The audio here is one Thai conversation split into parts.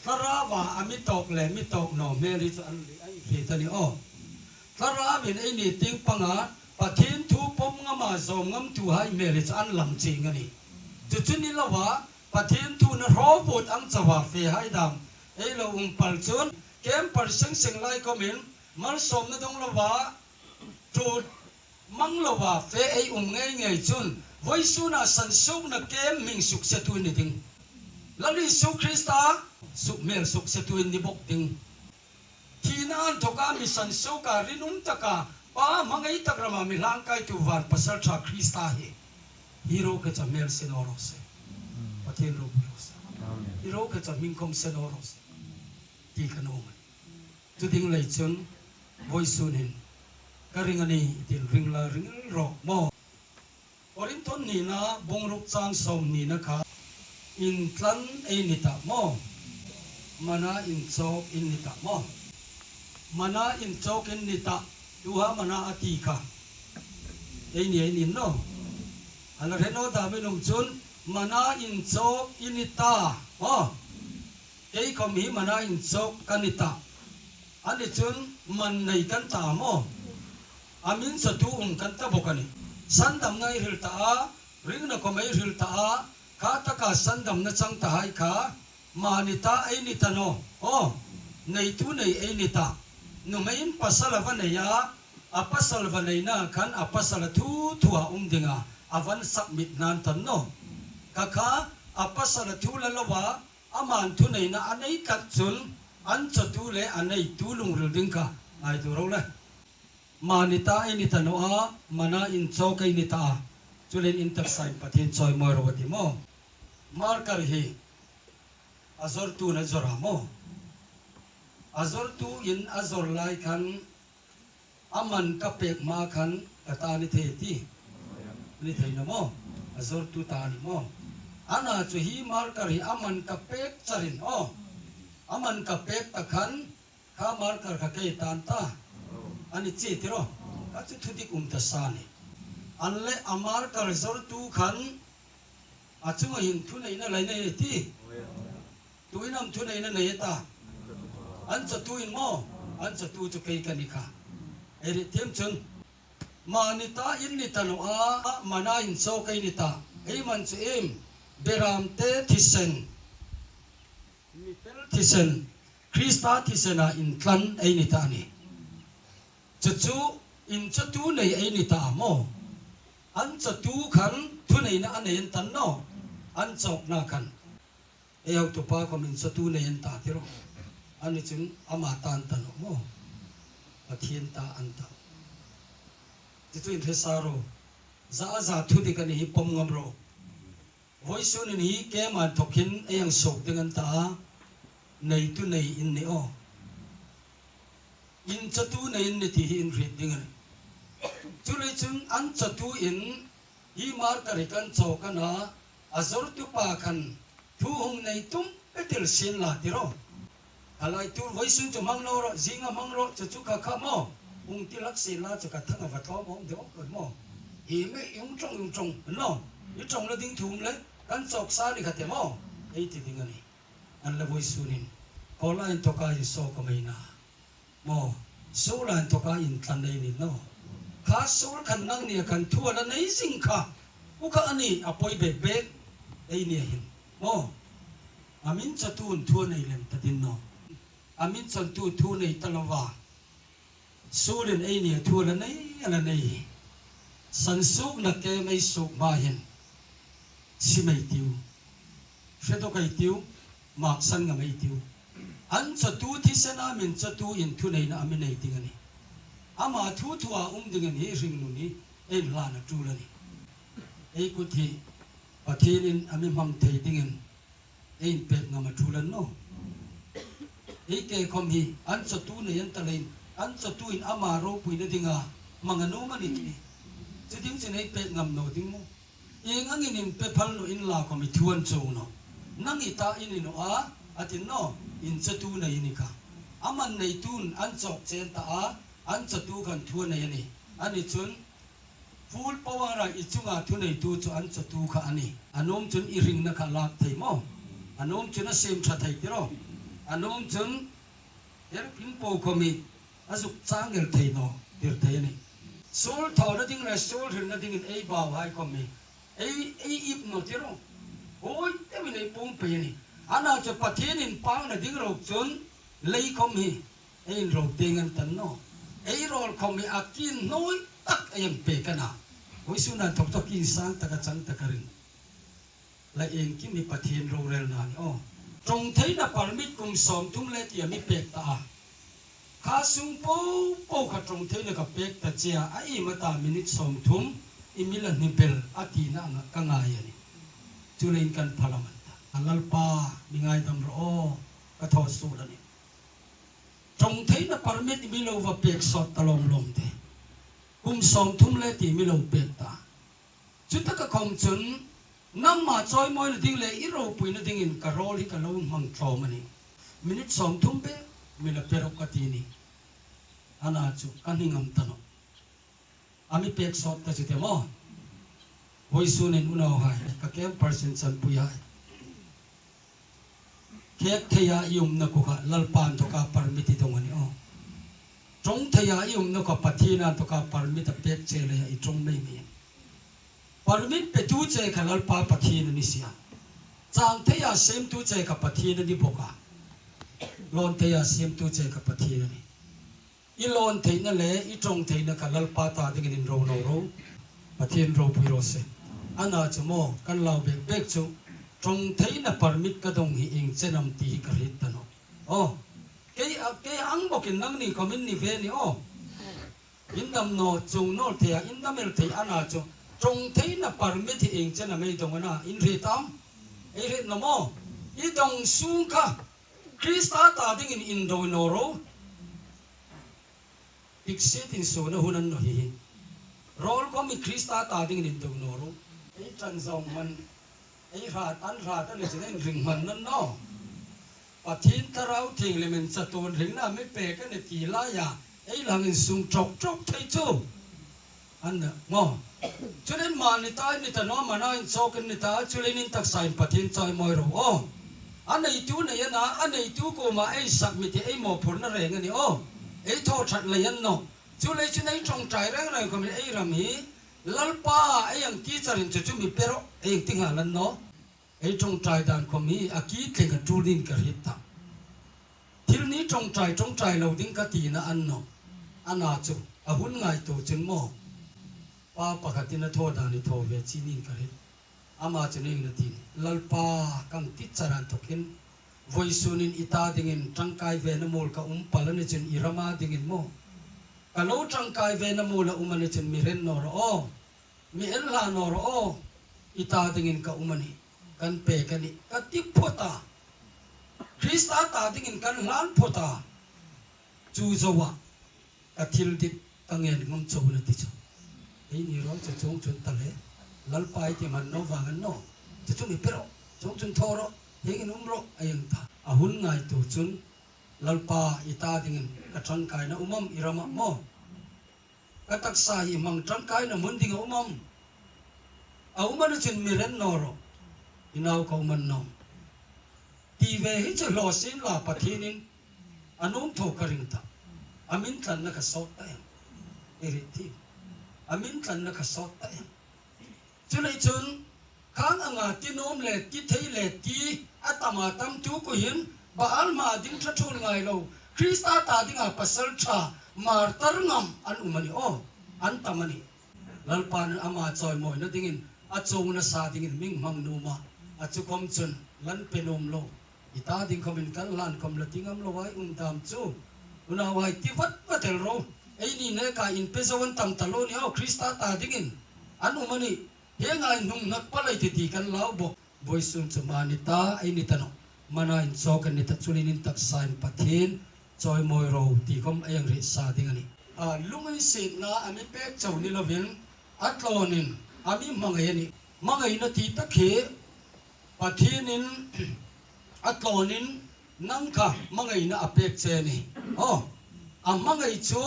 ทราว่าอมิตกแลมิตกโนเมริสอันไอเฮตนี่อ้อทราเป็นไอนี่ติงปังอาปะทินทูปมงมาซอมงมตูให้เมริสอันลำจริงอันนี้จุดนี้ละว่าปะทินทูนรอบุตอังจวาเฟให้ดำไอเราปัลจุนเกมปัลเสียงไล่ก็มินมันสมนั่นตรงละว่าจุดมังละว่าเฟไอง่ายจุนไว้สุนัสันสุกนักเกมมิงสุกเสตุนิดิงแล้วลิสุคริสตาสุกเมลสุกเสตุนิบกดิงที่นั่นทุกามิสันสุการินุนตะกาป้ามังไอตะกระมามิลังไกตุวานปัสสัลชาคริสตาเฮฮีโร่ก็จะเมลเซนอโรเซปะเทนโรบิโอเซฮีโร่ก็จะมิงคอมเซนอโรเซที่ขนมจุดดิ่งเลยจนไว้สุนินก็ริงอันนี้ที่ริงละริงรอกมอปรินทนนี่นะบงรุกจางสมนี่นะคะอินทลันเอนิตามอมานาอินโจกอินนิตามอมานาอินโจกอินนิตาดูฮะมานาอติกาเอนี่นินโนอันนั้นเห็นโนตาไม่นุ่มจุนมานาอินโจกอินนิตาอ๋อเอ้ก็มีมานาอินโจกกันนิตาอันนี้จุนมันในกันตามออามินสตูอุนกันตาบกันนี่สันดำไงหิลตาริงนักก็ไม่หิลตาข้าตะกาสันดำนัจังตาให้ข้ามานิตาไอนิตาโนโอ้ในตัวในไอนิตานุ่มไม่อินปัสสาวะวันไหนอาปัสสาวะวันไหนนะขันอาปัสสาวะทั่วดิ่งอาวันสักมิดนานตันโนข้าอาปัสสาวะทั่วละว่าอามันตัวไหนนะอันไหนกัดจุนอันจะตัวเลยอันไหนตัวลุงหรือดิ่งข้าไอตัวเราเลยมานิตาไอนิตาโนอามานาอินโจกไอนิตาจุลินอินเตอร์ไซน์ปฏินซอยมารวดิโมมาร์กร์ฮีอาซอร์ตูนจอราโมอาซอร์ตูอินอาซอร์ไลคันอามันกับเปกมาคันกตานิเทตีนิเทนโมอาซอร์ตูตานิโมอานาจุฮีมาร์กร์ฮีอามันกับเปกจารินโออามันกับเปกตะคันข้ามาร์กร์ข้าเกยตันตาอันนี้เจติโรก็จะทุดิกุมตาสานีอันเล่อมาร์กร์ซอร์ตูขันอาจุมาหินทุนไหนนั่นไรเนี่ยที่ตัวน้ำทุนไหนนั่นเนี่ยตาอันจะตัวอินโมอันจะตัวจะเกยกันนี่ค่ะเอริเทียมชนมานิตาอินนิตาโนอามานาอินโซเกยนิตาเอมันจะเอ็มเบรามเตทิเซนมิเตลทิเซนคริสตาทิเซนาอินคลันเอนิตานี่จะจูอินจะตัวในเอนิตาโมอันจะตัวขันทุนในนั้นอันเห็นตันโนอันจอกนาขันเอวตุปาก็มินจะตัวในเห็นตาที่รออันนี้จึงอามาตันตันโมปะเทียนตาอันตาที่ตัวอินเทสาโรจะทุดิกันนี้ปมงมโรวันศุกร์นี้แกมันทกินเองโศกdenganตาในตัวในอินเนโออินจะตัวในอินเนที่อินรีดdenganจุลิจุนอันจะตัวอินฮีมาร์การิกันโจกันนะอาซอร์ตุปากันทุหงในตุ้มเอติลเซนลาติโรอะไรตัววันศุกร์จะมังโนรจิงามังโรจะจุกข้าโมองติลักเซนลาจะกัดทั้งวัดท้องมองเดี๋ยวเกิดโมฮีไม่ยงจงโน่ยงจงแล้วดิ้งทุ่มเลยกันโจกซาลิขัดเตโมไอ้ที่ดิ้งนี่อันละวันศุกร์นี้พอลายตัวกายโซก็ไม่น่าโมโซลายตัวกายอินทันได้นี่โน่ข้าสูรขันนั่งเนี่ยกันทั่วแล้วในสิ่งข้าพวกข้าอันนี้อภัยเบ็ดไอเนี่ยเห็นโอ้อามินจะตูนทั่วในเล่มตัดินโนอามินจะตูนทั่วในตลอดสูรไอเนี่ยทั่วแล้วในอะไรในสันสุกนักเกไม่สุกมาเห็นสิไม่ติวเฟตัวใครติวมากสันก็ไม่ติวอันจะตูที่เสนามินจะตูอินทั่วในนะอามินในติงอันนี้อามาทั่วdengan ini ring nuni lana tulani ikuti patilin ami mamthei dengan pet ngama tulan no ke komi an satu ne yan talain an satu in amaro puina dinga mangano maniti siding sinai pet ngam no ding mo angin in pepal no in la komi tuan so no nang ita in no a atin no in satu na inika aman nei tun an chok chen ta aอันจะดูกันทั่วในนี้อันนี้จนฟูลปวาระอิจุงาทั่วในตัวจนอันจะดูกันอันนี้อันนู้นจนอิริงนักลากไทยมั่งอันนู้นจนเสมชาไทยที่เรา อันนู้นจนเดี๋ยวพิมพ์โปก็มีอาสุกจ้างเงินเทนอเดือดเทนี่สูลทอนั่นดิ้งเลยสูลถึงนั่นดิ้งไอ้บ่าวไอ้ก็มีไอ้อิบโนติโร่โอ้ยแต่ไม่ได้ปุ่มเปนี่อันนั้นจะปะเทนินปังนั่นดิ้งเราจนเลยก็มีไอ้เราเด้งกันตันเนาะไอ้เราก็มีอากินน้อยตักไอ้ยังเปกันนะโอ้ยสุนันทกกินสังตะกจังตะกริงและเองที่มีปะเทนโรเรลนานอ๋อตรงที่นับปรมิตรกุมสอมทุ่มเล็ดยังมีเปกตาข้าซุงปูขัดตรงที่นักเปกตาเจียไอ้มาตามินิสอมทุ่มอิมิลันนิเปลอาตีน่างกังไงนี่จุเลนกันพลังมันอันลัลปามีไงดำรอกระทอสูดนี่ตรงที่นับปรมิตรมีโลวเปกสอดตลอมลมเตกุมสอมทุ่มเล็ดมีโลเปกตาจุดตะกะคงจุนน้ำมาจอยมอยนั่นดิ้งเลยอีโรปุยนั่นดิ้งอินกะโรลิกะโลนมังทรอมันนี่มินิสองทุ่มเป้มีละเปรกตีนี่อันนั้นจุกันหิงอัมตันอามิเปกสอดแต่จุดเดียวมั้งไว้ส่วนนี้อุณาหายก็แค่%สันปุยหายแค่เทียยุมนักก็ลัลปานตุกาปาร์มิติตรงนี้อ๋อตรงเทียยุมนักก็ปัทีนันตุกาปาร์มิตเปกเจเลยอีตรงไม่มีปรมิตรไปดูใจขลัลปาปะทีนนิสิยาจางเทียเซมดูใจกับปะทีนนี่บอกว่าลอนเทียเซมดูใจกับปะทีนนี่อีลอนเทียนั่นแหละอีตรงเทียนั่นขลัลปาตาดิ่งดินโรโนโรปะทีนโรปุยโรเซอันนั้นจะโม่กันเราเบกจูตรงเทียนั่นปรมิตรก็ต้องหิอิงเจนำตีกระหิตตันโอ้เกยอังบอกกินนั่งนี่คอมมินนี่เวนี่โอ้อินดัมโนจูโนเทียอินดัมเอลเทียอันนั้นจูตรงที่นับปรมิตรเองจะไม่ตรงนั้นอินทรีตามไอ้เรื่องนั้นมั้งอีตรงสูงค่ะคริสต์ตาดิ่งอินโดนีโรอีกเสียทิ้งส่วนหุ่นนั้นหน่อยรอลก็มีคริสต์ตาดิ่งอินโดนีโรไอ้จันทร์มันไอ้ราดอันนี้จะได้ริงมันนั่นเนาะปะทินตะเราทิ้งเลยมันจะตัวริงน่ะไม่เปกันในตีลายาไอ้หลังสูงจกไทยจูอันนั้นมั้งจุดนั้นมาในตาในตาน้องมาหน้าอินโซกันในตาจุดนี้ตักใส่ปะทินใจมอยรู้อ๋ออันไหนตัวไหนนะอันไหนตัวกูมาไอ้สักมิติไอ้หมอผลนั่นเองนี่อ๋อไอ้โทษชัดเลยยันเนาะจุดไหนจงใจแรงอะไรก็มีไอ้รามีลัลปาไอ้ยังกี้จะเรียนจุดมีเปรอะไอ้ทิ้งหาลันเนาะไอ้จงใจด่านก็มีอากีเก่งกับจูดินกับฮิตตาทีนี้จงใจเราดิ้งกตีนะอันเนาะอันอาจุอาหุ่นไงตัวจึงหม้อป้าปกตินะโทษดานิโทเวชินินกันเลยอามาจะนี่นาทีลัลปากังติดจารันทุกินวัยสุนินอิตาดิ่งจังกายเวนมูลกับปัลนิจนอิรามาดิ่งโมกะโลจังกายเวนมูลมันนิจนมีเรนนอร์โอมีเอลลานอร์โออิตาดิ่งกับนี่กันเปกันนี่กันติพอตาคริสต์ตาดิ่งกันล้านพอตาจูโจวะกันทิลดิตั้งเงินงมโจนติจูไอ้นี่เราจะจงจุนทะเลลัลปายที่มันโนวางันโนจะจงมีเปรอะจงจุนทอร์เฮงนุ่มโรไอ้ยังตาอาหุ่นไงตัวจุนลัลปาอิตาดิ่งกระชันกายนะอิรามะโมกระตักสายมังจันกายนะมุนดิ่งอามันจะมีเรนนอร์อินาวเขามันนอทีเวหิจะลอสินลาปะทีนินอนุมโทกริงตาอามินทันนักสอดตายเอริทีอามินกันนักสอดแต่จุเลยจุนข้างอ่างที่โน้มเล็ดที่เทเล็ดที่อัตมาตั้มทุกคนบ้านมาดิ้งชัดชนไงเราคริสต์ตาดิ้งอาปัสสลชามาตร์งำอันอุมานีโออันตามันนี่ลัลปานอามาจอยมอยนั่นดิ้งอัจฉริยะสาดิ้งมิงมังนูมาอัจฉคมจุนลันเป็นอมโลอิตาดิ้งคอมินกันลันคอมละดิ้งอัมโลไว้ตามจูอุณาไว้ที่วัดเทลโรไอ้นี่เนี่ยการอินเพซวันตั้มตลอดเนี่ยคริสต์ตาดิ่งอันนู้มันนี่เฮียงไงนุ่งนักปลายที่ตีกันเล่าบอกบอยสุนจะมานิตาไอ้นี่ตานมันอินโซกันนิตาจุลินินตักสายปัทหินจอยมอยโรตีคมไอ้ยังริสาดิ่งนี่ลุงไอ้เสกนะอามิเป็กเจ้านี่ละเวนอัตโลนินอามิมังไงนี่มังไงนาทีตะเขปัทหินินอัตโลนินนั่งค่ะมังไงนะอเป็กเจนี่อ๋ออามังไอจู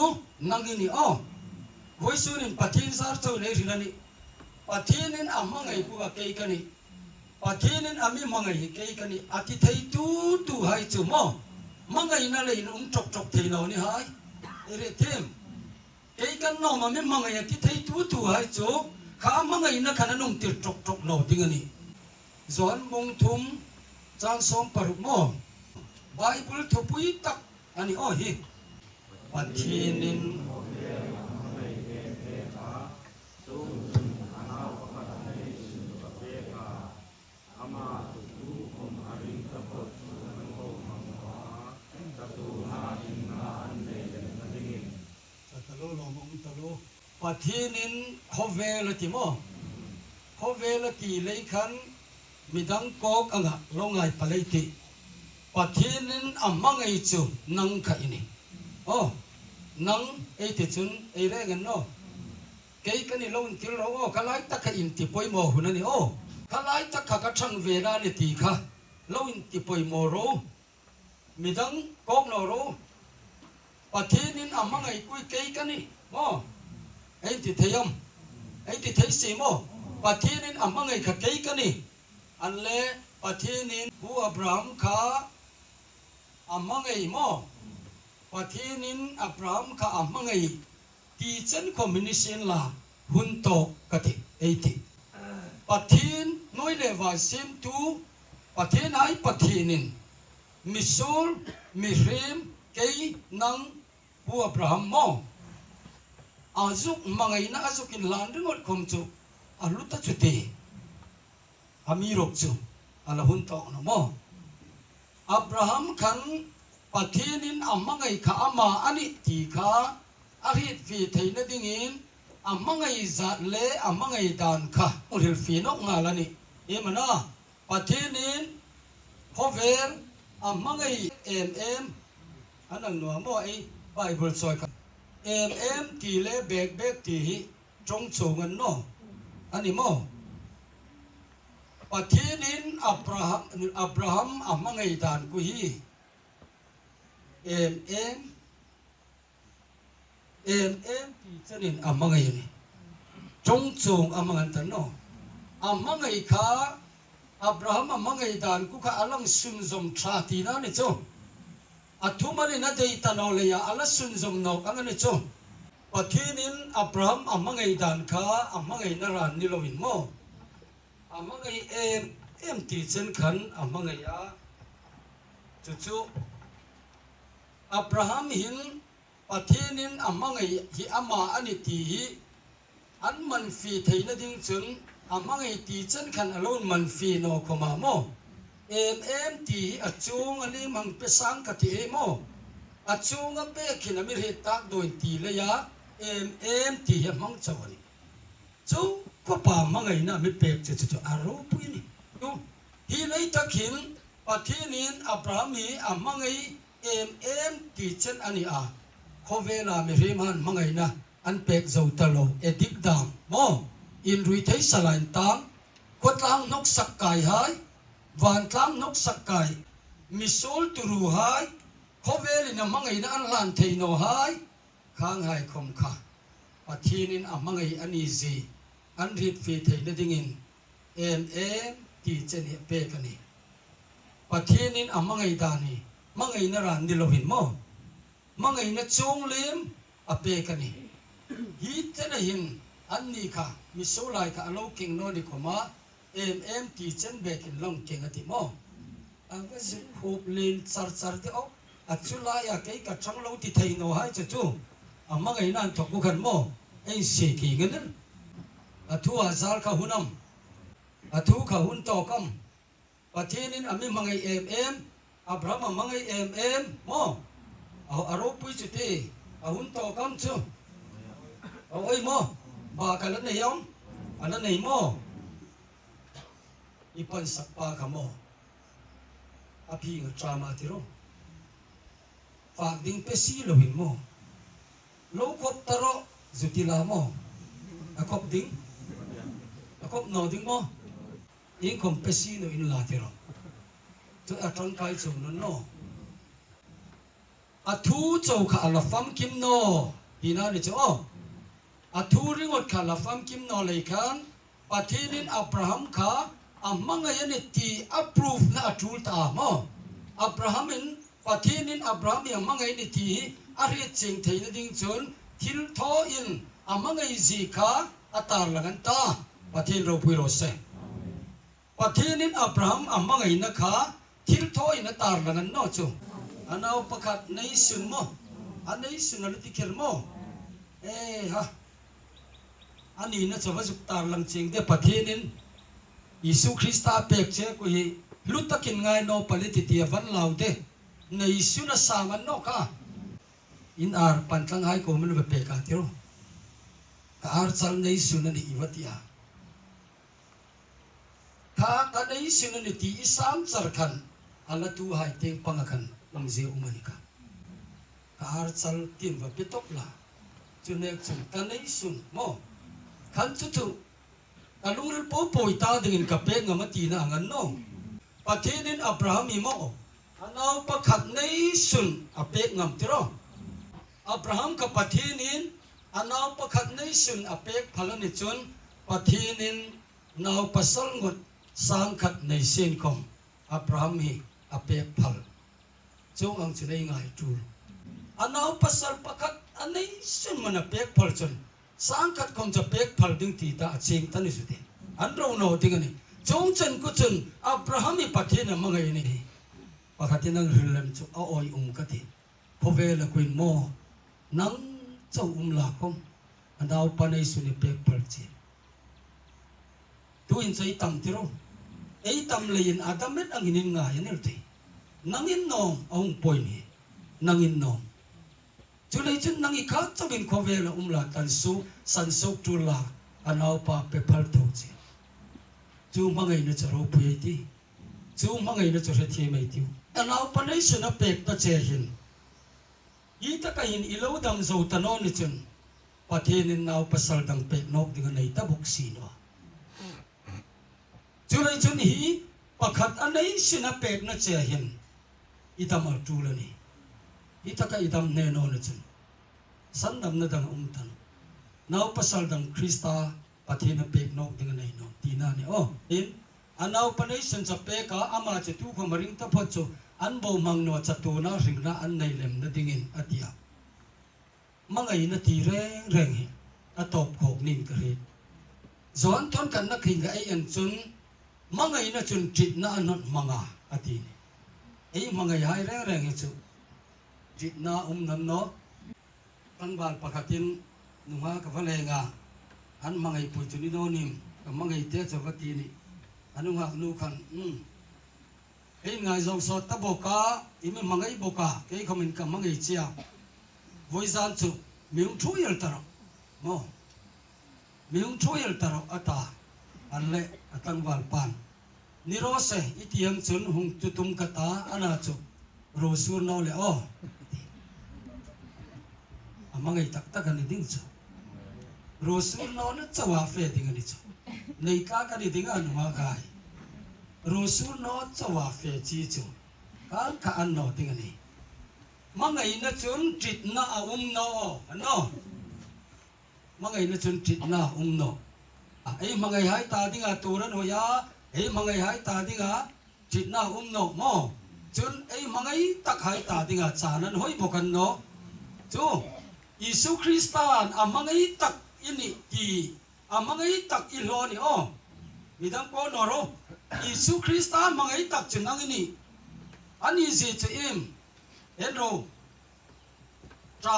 นังอินี่อ๋อวัยสุนินปะทินสารจูเนรินันี่ปะทินินอามังไอกูกับเกยกันี่ปะทินินอามิมังไอเกยกันี่อาทิตย์ไทยตูให้จูมั้ง mangai na le chok chok thei no ni hai ere them ei kan no ma me mangai ti thei tu hai chu kha mangai na khana nung tir chok chok no ting ani zon mong thum chang som paruk mo bible thopui tak ani o hi pathinin pathinin khovelati mo khovelati leikhan midang kok anga longai paleiti pathinin amangai chu nang kha ini nang eite chun eire gan no kei kani lon til ro kalai ta kha in ti poi mo hunani kalai ta kha ka thang ve na ni ti kha lo in ti poi mo ro midang kok no ro pathinin amangai kui kei kani mo ei ti theyam ei ti thei si mo pathinin amangai kha kei kani anle pathinin hu abraham kha amangai mo pathinin abraham kha amangai ti chen communication la hunto kati eiti pathin noi le wa sim tu pathin ai pathinin misul mihrim kei nang hu abraham mo azuk mangai na azukin landingot khom chu aluta chuti amirok chu ala hunto no mo abraham khan pathinin amangai kha ama ani ti kha arit fi theina dingin amangai zat le amangai dan kha uril fi no ngalani emana pathinin hover amangai em anang no mo ai bible soi ka em ti le bek ti trong chungan no ani mo pathinin abraham amangai dan ku hi em ti chanin amangai ni trong chung amangan tan no amangai kha abraham amangai dan ku kha alang sun zom tha ti na ni chu athumani na dei tanole ya ala sun zom no angani chu pathinin abraham amangai dan kha amangai na ran ni lovin mo amangai em ti chen khan amangai ya chu abraham hin pathinin amangai hi ama ani ti hi an man fi theina ding chun amangai ti chen khan alone man fi no khoma mo em ti achung ani mang pe sang ka ti mo achung a pe khina mi re tak doin ti le ya em ti hi mang chawani chu ko pa mangai na mi pe chu aro puini tu hi lei takhin pathinin abraham hi amangai em ti chen ani a khovela mi reman mangai na an pek zo talo edik dam mo in rui thei salain tang kotlang nok sakai hai van tlang nok sakai misol turu hai khoveli na mangai na an lan thei no hai khang hai khom kha pathinin amangai ani zi an rit fi thei na dingin em ti chen hi pe kani pathinin amangai dani mangai na ran ni lohin mo mangai na chung lim ape kani hi tena hin anni kha misolai ka alo king no ni khoma em ti chen bekin long king ati mo anga zu khop len char de o achula ya kai ka thang lo ti thei no hai chu amangai nan thok bu khan mo ei se ki ngan athu azal kha hunam athu kha hun to kam pathinin ami mangai em abraham mangai em mo aro pui chu te ahun to kam chu oi mo ba ka lan nei yom ana nei mo ipan sakpa ka mo api ng drama tiro fa ding pe si lo hin mo lo kop taro zutila mo akop ding akop no ding mo in kom pe si no in la tiro tu atron kai chu no athu chau kha la fam kim no hina ni chu athu ringot kha la fam kim no le khan pathinin abraham kha amanga yani ti approve na atul ta mo abrahamin ปะทีนินอับราฮัมยังมังไงนิทีอาริจิงเทนดิงจนทิลโทอินอามังไงจีคาอัตาลังตาปะทีนเราพูดโรเซปะทีนินอับราฮัมอามังไงนะคะทิลโทอินอัตาลังนอจูอันเอาประกาศในสุนโมอันในสุนอะไรที่เขียนโมฮะอันนี้นะจะว่าสุดตาลังจริงเดปะทีนินยิสุคริสต์อาเปกเชกุยลุตะกินไงโนปลิติเตียวันลาวเดในสุนสามันโนค่ะอินอาร์ปันทังไฮโกมันเปกาติโรอาร์ซัลในสุนันอีวัติยาถ้ากันในสุนันที่อิสามจารคันอัลลตูไฮเตงปังกันลำเสียอุมานิกาอาร์ซัลทีมว่าเปตกลาจุนเอกจุนกันในสุนโมขันจุดกันลุงริปโปยตาดึงกับเปงมาตีน่างันโนปะเทนินอับราฮัมมีโมอันเอาประคัดในสุนอเปกงามติโรอับราฮัมกับปะเทนินอันเอาประคัดในสุนอเปกพลันิจุนปะเทนินนาวปัสสลงดสังขัดในเส้นคมอับราฮัมมีอเปกพลจงอังจุในง่ายจูอันเอาปัสสลประคัดอันในสุนมันอเปกพลจนสังขัดคงจะเปกพลดึงตีตาเชิงตันนิสุดอันเราโนติกันนี่จงจันกุจันอับราฮัมมีปะเทนมังไงนี่ปะคัดที่นั่งเรื่องจุเอาอ้อยกะทิพอเวลาคุยโมนั่งเจ้าลาคมอันดาวปนัยสุนิเปกพลจีตัวอินใจตั้มที่เราไอ้ตั้มเลยอินอาดัมเม็ดอังอินง่ายนี่เลยนั่งอินนองเอาป่วยนี่นั่งอินนองจุเลยจุนนั่งอีกข้าจะเป็นพอเวลาลาตันสุสันสุจุลาอันเอาปะเปพลทูจีจูมังไงนะจะรู้ปุยตีจูมังไงนะจะเรียที่ไม่ติวอันเอาปนัยสุนับเปกตะเจหินยี่ตะกันหินอิโลดังโซตันโอนิจุนปะเทนินเอาปัสสลดังเปกนกดึงในตะบุกซีนัวจุเลยจุนฮีปะขัดอันไหนสุนับเปกนะเจหินอิตามาจูเลนี่ยี่ตะกันอิตามเนโนนิจุนสันดำนะดังตันนาวปัสสลดังคริสตาปะเทนเปกนกดึงในโนตีนานี่อินอันเอาปนัยสุนจะเปกอามาจะทุกขมาริงตะพัดจูอันบ่มังโนจัตุนาริงนะอันในเล่มนะดิ่งอติยามังไงนะตีแรงอะตบโขกนินกระเฮ็ดสอนทนกันนักหิงกับไอ้อันจุนมังไงนะจุนจิตนะอันนั้นมังอาอตินี่ไอ้มังไงหายแรงจุจิตนะนั่นเนาะตั้งบาลปะคัตินนุ่งกับว่าแรงอันมังไงปุจุนิโนนิมกับมังไงเตจวัตีนี่อันนุ่งนูขันไอ้ไงจงสอดตะบกาอีมันมังไงบกาไอ้เขามันกับมังไงเจียวิจารณ์จุมีอุ้งช่วยอัลตระโมมีอุ้งช่วยอัลตระอัตตาอันเละอัตังวัลปันนิโรเซอิติยังจุนหุงจุตุมกตาอันอาจุโรสูนเอาเลยมังไงตักกันนี่ดิ้งจุโรสูนเอาเนี่ยจะว่าเฟดิ้งกันนี่จุในกากันนี่ดิ้งอันว่ากายโรสูนเอาจะว่าเฟจีจุการข้าอันโนดิ้งกันนี่มังไงนะจุนจิตน่าโนอันโนมังไงนะจุนจิตน่าโนไอ้มังไงหายตาดิ้งอ่ะตัวนั้นหัวยาไอ้มังไงหายตาดิ้งอ่ะจิตน่าโนโมจุนไอ้มังไงตักหายตาดิ้งอ่ะจานั้นห้อยบกันโนจูยิสุคริสต์อามังไงตักอินี่กีอามังไงตักอิโลนี่มีดังโกนอโรยิสุคริสต์มังไงตักจุนนังอินี่อันนี้สิจะอิมเห็นรู้ตรา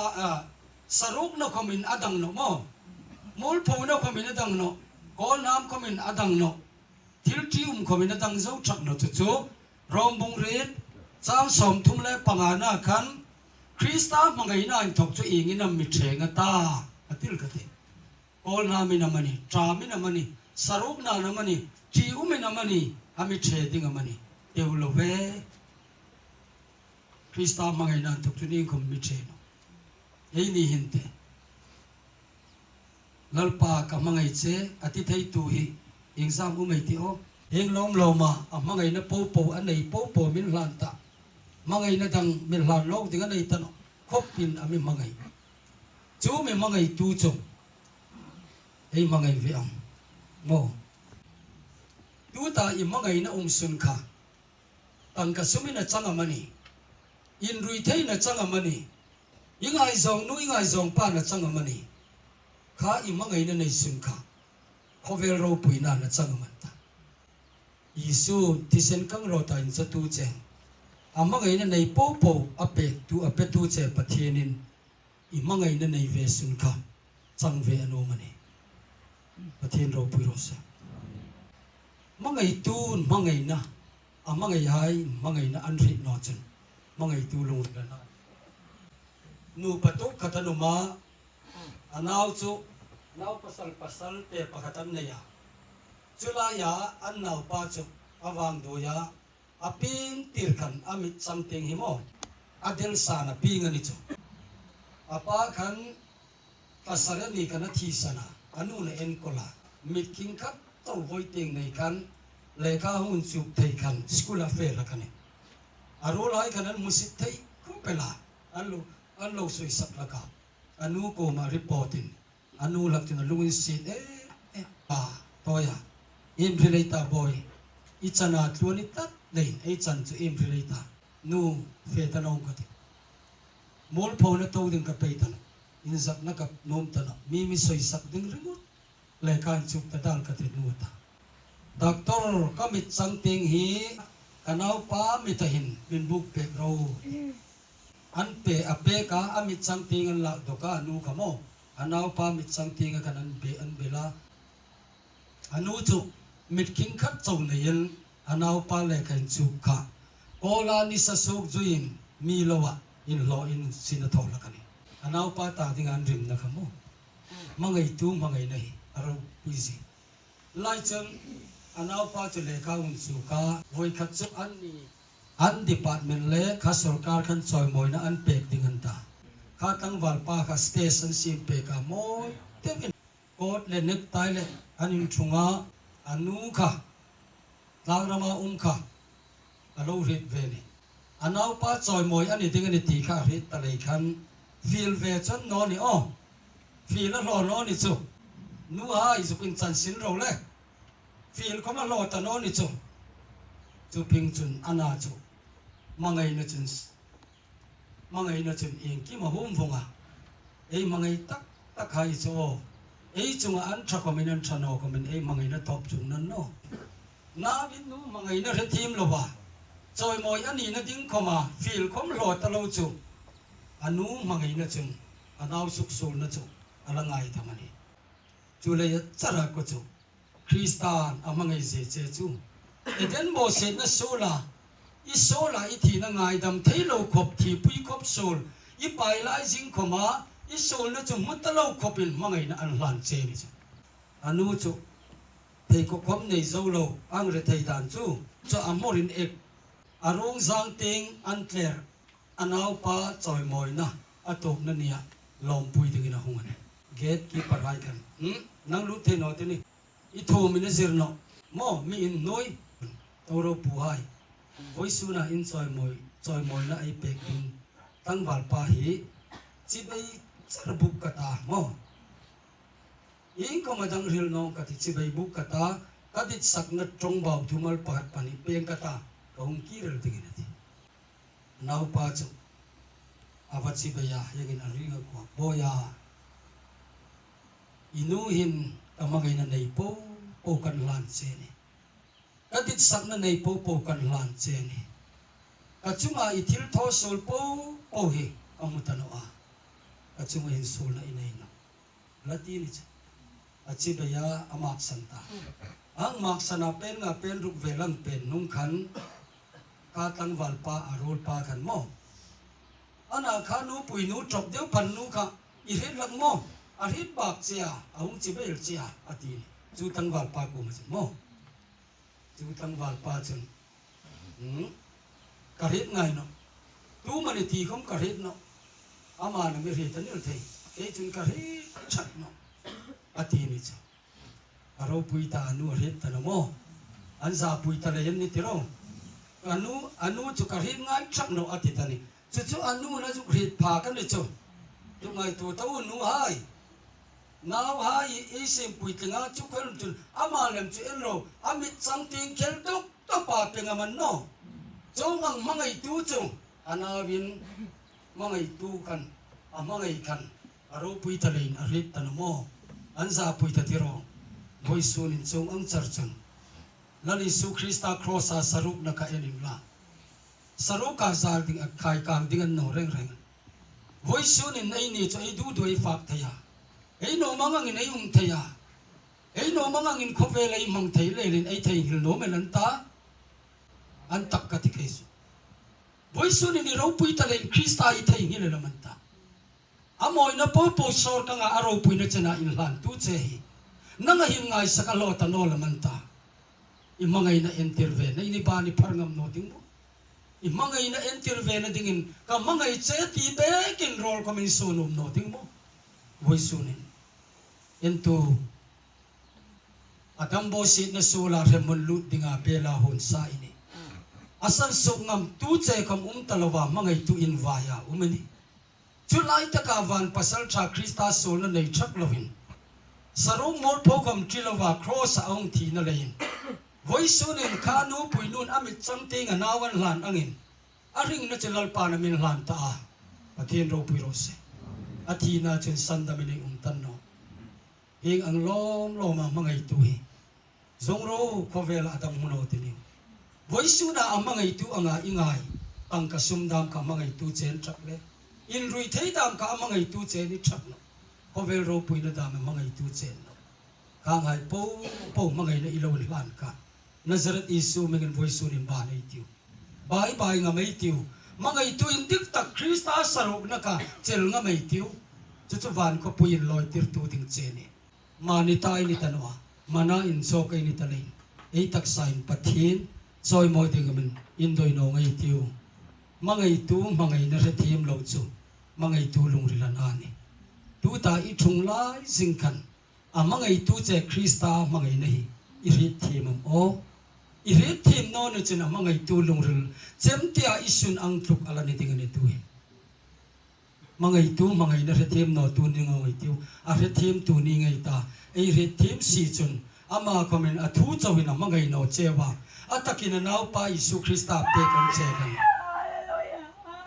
สรุปนกขมินอดังโนโมมูลพูนกขมินอดังโนก้อนน้ำขมินอดังโนทิลทิขมินอดังเจ้าจักโนจู่รอมบุงเรียนสามสมทุ่มเล่ปังอาณาคันคริสต์มังไงน่าอินทกจู่อิงินามิเชงตาติลกติก้อนน้ำมินามันนี่ตรามินามันนี่สรุปนามันนี่จีอุมินามันนี่อามิเชดิงมันนี่เอวโลเวคริสต์มังไงนั่นทุกทุนยิ่งคมมิเชนไอ้นี่เห็นเตะลัลปากับมังไงเจอธิไทยตุฮีอิงซามุไม่ติโอเองล้อมเรามามังไงนะปูอันไหนปูมินลันตามังไงนะดังมินลันโลกถึงอันไหนตันคบปินอามิมังไงจูมิมังไงตูจงไอ้มังไงเวียมโมตูตาอิมังไงนะสุนขาตั้งกสุมินะจังอามันนี่ อินรุยเทนะจังอมันนี่ยังไงซองนู้ยังไงซองป้านะจังอมันนี่ข้าอิมังไงนั่นในสุนข้าเขาเวลเราปุยนานะจังอมันตายิสูที่เส้นกังเราตายจะตูเจงอามังไงนั่นในโป๊โป๊อเปตูอเปตูเจปะเทนินอิมังไงนั่นในเวสุนข้าจังเวอโนมันนี่ปะเทนเราปุยโรสมังไงตูนมังไงนะอามังไงหายมังไงนะอันริบนอจันมังไงตูลงกันนะนูปะตุกขัตนุมาอนาวจุนาวpasalเตปะขัตันเนียจุลายาอันนาวปาจุอวังโดยาอปิงติรขันอามิดซัมติงหิโมอเดลสานะปิงอันนี้จุอปาขันpasalนี้กันทีสนะอนุเนเอ็นโกลามิดคิงคับต้องไว้ติงในกันเลขาหุ่นจุกไทยกันสกุลาเฟรละกันเนี่ยอารมณ์ไรกันนั้นมุสิไทยคุ้มเปล่าอันลูสวยสักละกันอนุโกมารีพอร์ตินอนุหลักถึงลุงอินสิป่าตัวอย่างอิมพิเลตาบอยอิจนาตัวนี้ตัดเลยไอจันจะอิมพิเลตานูเฟตันองก็ติมอลพาวน์ตัวดึงกับไปตันอินสักนักกับนมตันมีสวยสักดึงริมุดเลยการจุกตะดัลกับตินูตาด็อกเตอร์ก็มิดสังติงฮีกันเอาป้ามิตาหินเป็นบุกเปกเราอันเปะอเปกาอามิดสังติงอันละดอกานูขโมอันเอาป้ามิดสังติงกันอันเปอันเบลาอนุจุมิดคิงคัดจงในยันอันเอาป้าเล็กกันจุกค่ะโอลานิสสุกจุยนมีโลวะอินโลอินสินทอละกันนี่อันเอาป้าตาดิงอันริมนะขโมมังไงตูมังไงไหนอารมณ์พิจิไล่จังอันเอาป้าจะเล็กข้าวสุกาไว้ขัดจุอันนี้อันดีพาร์ตเมนต์เล็กข้าสรการขันซอยมวยนะอันเปกดิงันตาข้าตั้งวัลป้าข้าสเตชันซีเปกามวยเต็มโคตรเล่นนึกตายเลยอันยุชงาอันนู้ข้าลาวรามาข้าอารมณ์ริดเวนี่อันเอาป้าซอยมวยอันนี้ดิงันตีข้าริดตะเลยขันฟิลเวชันนอนนี่อ้อฟิลแล้วรอนอนนี่จู่นู้ฮะอิสุกินจันสินเราเลยฟิลเขามารอตะนอนนี่จู่พิงจุนอันอาจู่มังไงนะจุนเองกี่มาหุ่มฟงอ่ะมังไงตักหายจู่จงอันทรักมินันทรานอก็มันมังไงนะตอบจุนนั่นเนาะนาบินนู้มังไงนะเรื่องทีมเราว่าจอยมอยอันนี้นะดิ้งเข้ามาฟิลเขามารอตะเราจู่อันนู้มังไงนะจุนอันเอาสุกสูนนะจู่อะไรไงทำมันนี่จู่เลยจะรักก็จู่คริสตานอามังไงเจจู่เดินโมเสสนะโซลาอีทีนะไงดำเทโลขบทีปุยขบโซลอีไปไล่จิงขมาอีโซลนะจู่มุตะโลขบินมังไงนะอันหลานเจนี่จู่อันนู้จู่เทกขบในโซโลอังเรไทยดานจู่อามอรินเอกอารมณ์สังติงอันเคลียร์อันเอาป้าจอยมอยนะอัตบนั่นเนี่ยลมปุยถึงนะหงเนี่ยเกตกีปรายกันนั่งรู้เทนอที่นี่อีโทมินเซอร์นอมอมีอินน้อยตัวเราผู้ให้ไว้สุนัขอินจอยมอยนะไอเป็กอินตั้งบาลปาหีจีบไอจระบุกกตามออิงก็มาดังเรียลน้องกติจีบไอบุกกตากติสักนัดตรงบ่าวทุมัลปาดปานิเปียงกตาก็หงกีเรลติกินทีนาวปาจุอาวัชิบยายังกินอะไรก็กว่าโบยาอินูหินกำมังไงนั่นในโปกันลานเจนี่กติดสักนั่นในโปกันลานเจนี่กัจจุมาอิทิลทอโซลโปเฮอามุตันวากัจจุมาหินโซลนะอินัยนะละตีนี่จ้ะอาชิบยาอามักสันตาอังมักสันเป็นงาเป็นรูปเวลังเป็นนุ่งขันกาตังวัลปาอารอลปาขันโมอันอาคานูปุยนูจบเดียวพันนูค่ะอิเรลังโมอาริบากเสียอาหุงจิเบลเสียอาทิจูตังวัลปากูมาจิโมจูตังวัลปาจนกระเฮ็ดไงเนาะรู้มันทีเขากระเฮ็ดเนาะอามาเนี่ยไม่เฮ็ดตันนี่เลยจุนกระเฮ็ดชัดเนาะอาทินี่จ้ะอารมณ์ปุยตานูเฮ็ดตันโมอันซาปุยตาเลยยันนี่ที่เราอนุจุกระเฮ็ดง่ายชัดเนาะอาทิตย์นี้จู่อนุนะจุกเฮ็ดพากันเลยจ้ะจุกไงตัวเต้านูหายนาวหายอีสิมปุยตึงอาจุกเฮลจุนอามาเลมจุเอลโรอามิดสังติงเคลตุกตัวปาเป็นอามันเนาะจงอังมังไอตูจง anawin mangai tu kan amangai kan aro pui talein arit tanamo anza pui tatiro voisun in chung ang charchang lali su Krista cross a saruk na ka eningla saruk ka zal ding akai kang ding an no reng reng voisun in nei ni cho ai du doi fak thaya ei no mangang in ei thaya ei no mangang in khove lei mang thei le lin ei thei hil no melan ta an tak ka ti kesu voisun in ro pui talein Krista i thei hil le manta amoy na po sor ka nga aro pui na chana in lan tu che hi nanga hingai sakalo ta no le manta imangai na intervene ini bani parngam no ding mo imangai na intervene dingin ka mangai che ti bekin role komin sunum no ding mo voisunin into adam bosit na sula remon lut dinga bela hon sa ini asal sungam tu che kam talawa mangai tu invaya umani chulai ta ka van pasal cha Krista sol na nei chak lovin sarung mor phokam trilawa cross aung thi na lein voisunin kanu puinun amit chamting anawan lan angin aring na chelal pa na min lan ta pathin ro pui ro se athina chen sandamini tan no ing ang lom mangai tu hi zongro khovel adam muno tini voisuna amangai tu anga ingai ang kasumdam ka mangai tu chen chakle in rui thei dam ka amangai tu chen ni chakno khovel ro pui na dam mangai tu chen no ka ngai po mangai na ilo lan ka Nazaret isu mengen voisunin ba na itiu bai nga mai tiu mangai tu indik tak Krista sarok na ka chel nga mai tiu chuchuwan ko puin loi tir tu ding cheni mani tai ni tanwa mana in so kai ni talei ei tak sain pathin choi moi ding men indoi no ngai tiu mangai tu mangai na re thim lo chu mangai tu lungri lan ani tu ta i thung lai singkan amangai tu che Krista mangai nahi iri thimam o iri thim no ne chena mangai tu lungril chemtia isun ang tluk alani tingani tu mangai tu mangai na re thim no tu ni ngai tiu a re thim tu ni ngai ta ei re thim si chun ama komen athu chawin mangai no chewa atakina nau pa Isu Krista pe kan che kan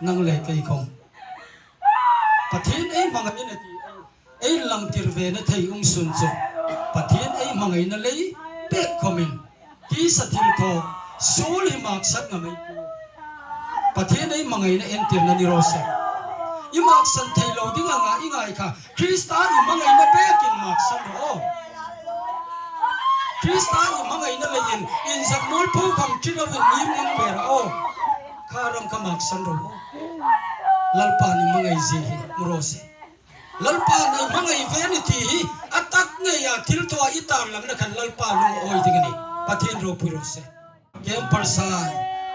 nang le kai khom pathin ei mangai na ti ei lang tirve na thei sun chu pathin ei mangai na lei pe komen ki sathil tho sul hi mak sat ngamai pathin ei mangai na entir na ni rose i mak san thei lo ding anga ingai kha Krista i mangai na pe kin mak san ro Krista i mangai na lein in sak mol pho kham thilo win nim nim pe ro kharam ka mak san ro lalpa ni mangai ji rose lalpa ni mangai vanity atak nge ya thil to itam lang na khan lalpa lu oi dingani pathin ro pu ro se kem parsai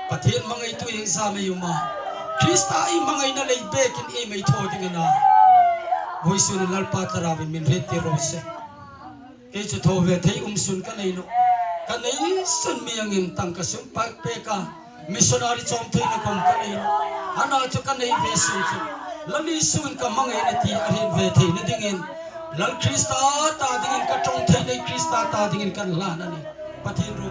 pathin mangai tu ing sa me yuma Krista i mangai na lei bekin e mai tho dingana voisun lalpa tarawin min reti ro se e chu tho ve thei sun ka nei no ka nei sun mi angin tang ka sum pa pe ka missionary chom thei na kom ka nei ana chu ka nei ve sun chu lali sun ka mangai na ti ahin ve thei na dingin lal Krista ta dingin ka chong thei nei Krista ta dingin kan la na ni pathin ro